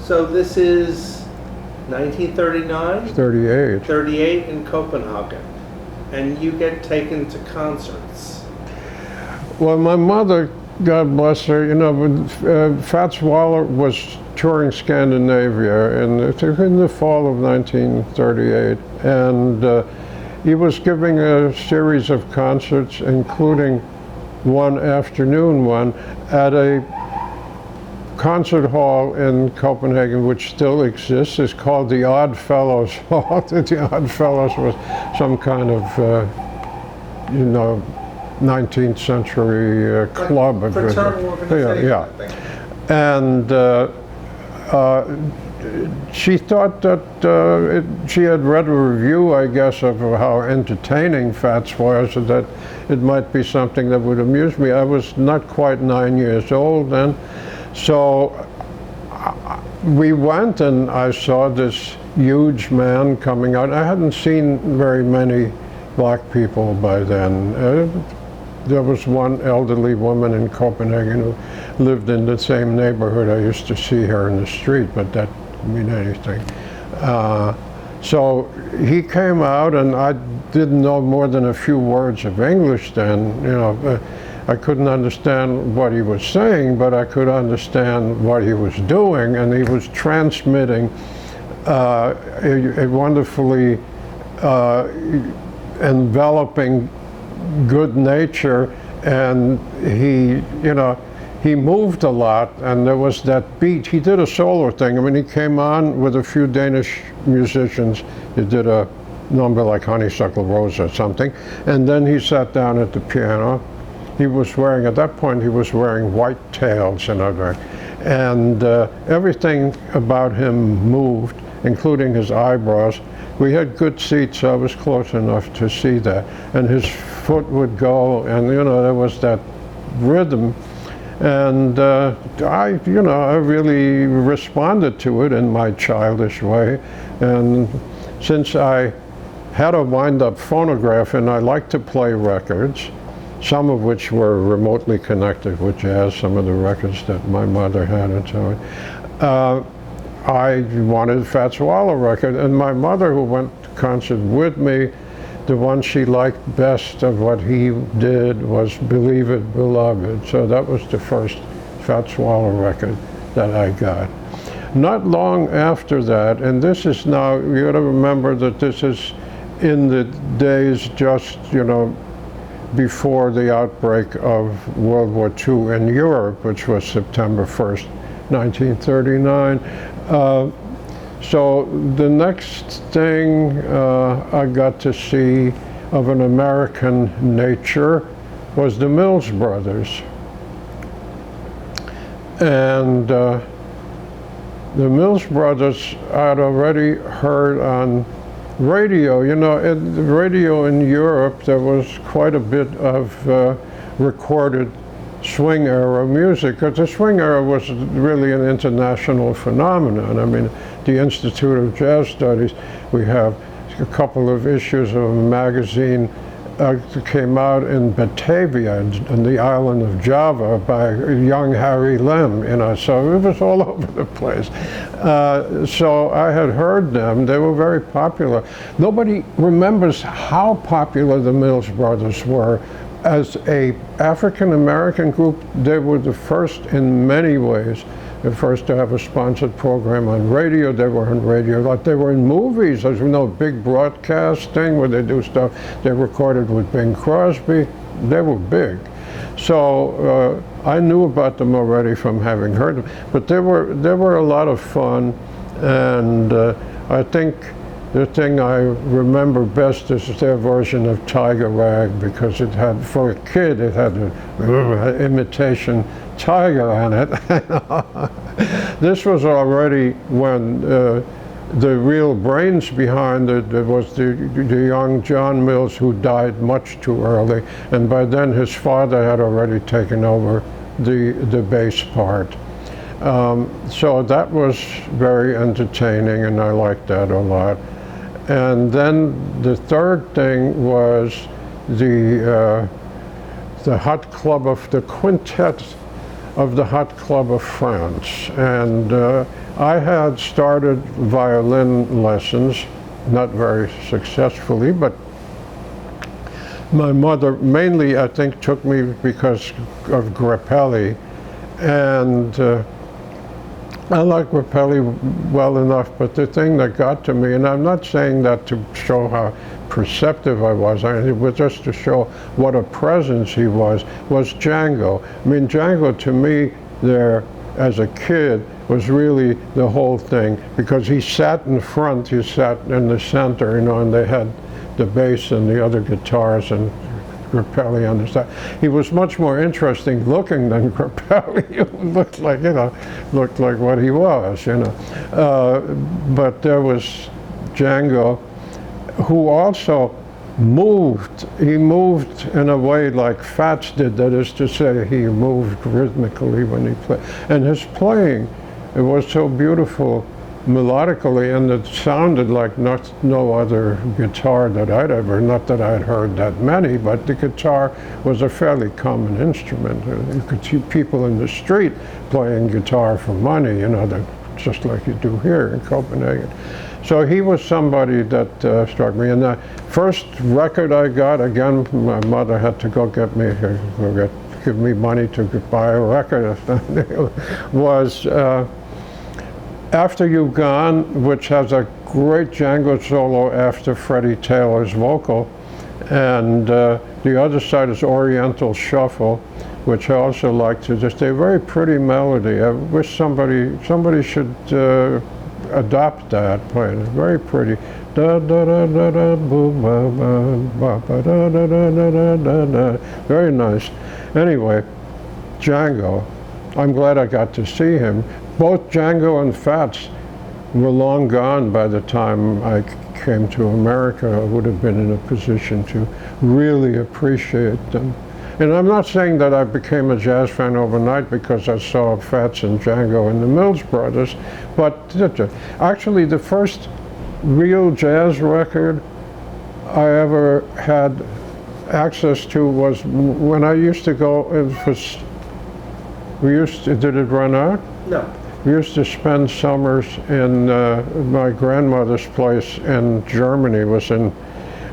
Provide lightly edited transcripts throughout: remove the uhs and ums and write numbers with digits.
So this is 1939? 38. 38 in Copenhagen. And you get taken to concerts. Well, my mother, God bless her, you know, when Fats Waller was touring Scandinavia in the fall of 1938, and he was giving a series of concerts, including one afternoon one at a concert hall in Copenhagen, which still exists. It's called the Odd Fellows Hall. The Odd Fellows was some kind of, you know, 19th century club. Fraternal organization, yeah. I think. And she thought that she had read a review, I guess, of how entertaining Fats was, and that it might be something that would amuse me. I was not quite 9 years old then. So we went, and I saw this huge man coming out. I hadn't seen very many black people by then. There was one elderly woman in Copenhagen who lived in the same neighborhood. I used to see her in the street, but that didn't mean anything. So he came out, and I didn't know more than a few words of English then. You know, I couldn't understand what he was saying, but I could understand what he was doing, and he was transmitting a wonderfully enveloping good nature, and he, you know, he moved a lot, and there was that beat. He did a solo thing. I mean, he came on with a few Danish musicians. He did a number like Honeysuckle Rose or something, and then he sat down at the piano. He was wearing, at that point, he was wearing white tails, you know, and everything about him moved, including his eyebrows. We had good seats, so I was close enough to see that. And his foot would go, and, you know, there was that rhythm. And I really responded to it in my childish way. And since I had a wind-up phonograph, and I liked to play records, some of which were remotely connected with jazz, some of the records that my mother had and so on. I wanted a Fats Waller record, and my mother, who went to concert with me, the one she liked best of what he did was Believe It, Beloved. So that was the first Fats Waller record that I got. Not long after that, and this is now, you gotta remember that this is in the days just, you know, before the outbreak of World War II in Europe, which was September 1st, 1939. So the next thing I got to see of an American nature was the Mills Brothers. And the Mills Brothers I'd already heard on radio. You know, in the radio in Europe, there was quite a bit of recorded swing era music, because the swing era was really an international phenomenon. I mean, the Institute of Jazz Studies, we have a couple of issues of a magazine that came out in Batavia, on the island of Java, by young Harry Lem, you know, so it was all over the place. So I had heard them. They were very popular. Nobody remembers how popular the Mills Brothers were. As a African-American group, they were the first in many ways, the first to have a sponsored program on radio. They were on radio, like they were in movies. As you know, big broadcast thing where they do stuff. They recorded with Bing Crosby. They were big. So I knew about them already from having heard them, but they were a lot of fun, and I think the thing I remember best is their version of Tiger Rag, because it had, for a kid, it had an imitation tiger on it. This was already when the real brains behind it was the young John Mills, who died much too early, and by then his father had already taken over the bass part. So that was very entertaining, and I liked that a lot. And then the third thing was the Hot Club of the Quintet of the Hot Club of France. And I had started violin lessons, not very successfully, but my mother mainly, I think, took me because of Grappelli. And I like Grappelli well enough, but the thing that got to me, and I'm not saying that to show how perceptive I was, it was just to show what a presence he was Django. I mean, Django to me there as a kid was really the whole thing, because he sat in front, he sat in the center, you know, and they had the bass and the other guitars and Grappelli on the side. He was much more interesting looking than Grappelli. He looked like, you know, looked like what he was, you know. But there was Django, who also moved. He moved in a way like FATS did, that is to say, he moved rhythmically when he played. And his playing, it was so beautiful melodically, and it sounded like no other guitar that I'd ever, not that I'd heard that many, but the guitar was a fairly common instrument. You could see people in the street playing guitar for money, you know, just like you do here in Copenhagen. So he was somebody that struck me. And the first record I got, again, my mother had to go give me money to buy a record, was After You've Gone, which has a great Django solo after Freddie Taylor's vocal. And the other side is Oriental Shuffle, which I also like to just a very pretty melody. I wish somebody should adopt that, play it. Very pretty. Da da da da da boom ba ba ba da da da da da da. Very nice. Anyway, Django. I'm glad I got to see him. Both Django and FATS were long gone by the time I came to America. I would have been in a position to really appreciate them. And I'm not saying that I became a jazz fan overnight because I saw FATS and Django and the Mills Brothers, but actually the first real jazz record I ever had access to was when I used to go, did it run out? No. We used to spend summers in my grandmother's place in Germany. It was in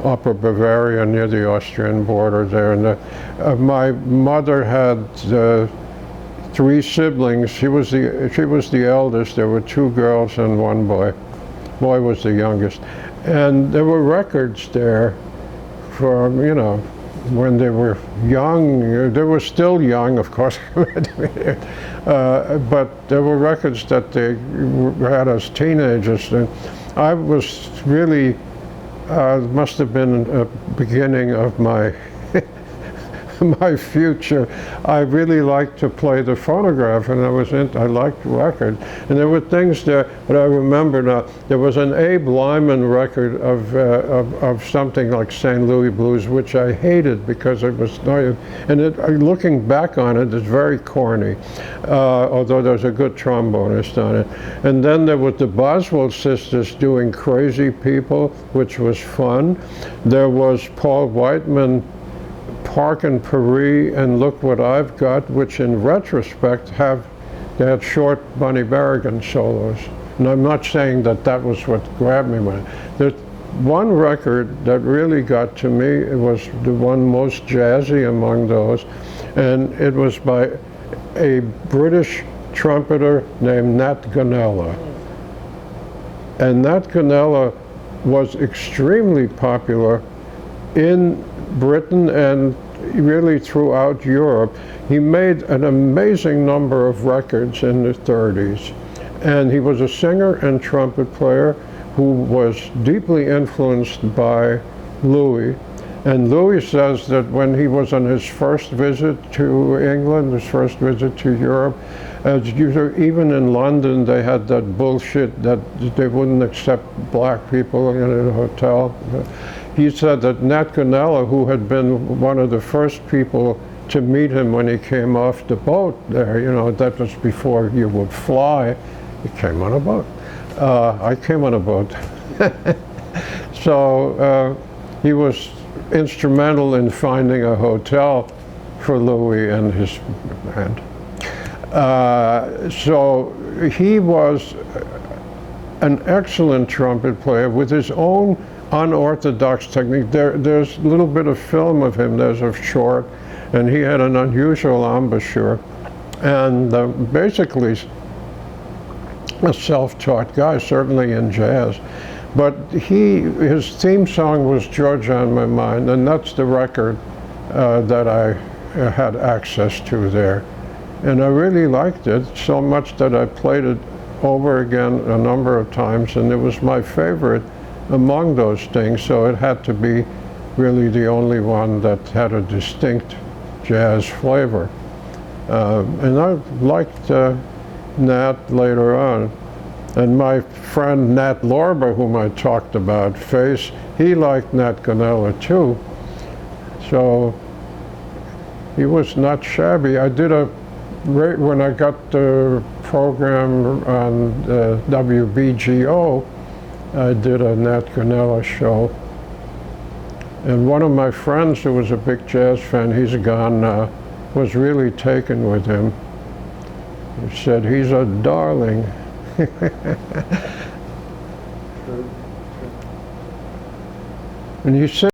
Upper Bavaria near the Austrian border there. And my mother had 3 siblings. She was the eldest. There were 2 girls and 1 boy. Boy was the youngest. And there were records there for, you know, when they were young. They were still young, of course, but there were records that they had as teenagers. And I was really, must have been a beginning of my my future. I really liked to play the phonograph, and I liked record. And there were things there that I remember now. There was an Abe Lyman record of something like St. Louis Blues, which I hated because it was, and looking back on it, it's very corny, although there's a good trombonist on it. And then there was the Boswell sisters doing Crazy People, which was fun. There was Paul Whiteman, Park and Paris, and Look What I've Got, which in retrospect they had short Bunny Berrigan solos. And I'm not saying that that was what grabbed me. There's one record that really got to me. It was the one most jazzy among those, and it was by a British trumpeter named Nat Gonella. And Nat Gonella was extremely popular in Britain and really throughout Europe. He made an amazing number of records in the 30s. And he was a singer and trumpet player who was deeply influenced by Louie. And Louie says that when he was on his first visit to England, his first visit to Europe, even in London, they had that bullshit that they wouldn't accept black people in a hotel. He said that Nat Gonella, who had been one of the first people to meet him when he came off the boat there, you know, that was before you would fly, he came on a boat. I came on a boat. So he was instrumental in finding a hotel for Louie and his band. So he was an excellent trumpet player with his own unorthodox technique. There's a little bit of film of him. There's a short, and he had an unusual embouchure, and basically a self-taught guy, certainly in jazz. But his theme song was Georgia on My Mind, and that's the record that I had access to there. And I really liked it so much that I played it over again a number of times, and it was my favorite among those things, so it had to be really the only one that had a distinct jazz flavor. And I liked Nat later on. And my friend Nat Lorber, whom I talked about, Face, he liked Nat Gonella too. So he was not shabby. I did when I got the program on WBGO, I did a Nat Gonella show. And one of my friends who was a big jazz fan, he's gone, was really taken with him. He said, he's a darling. And you said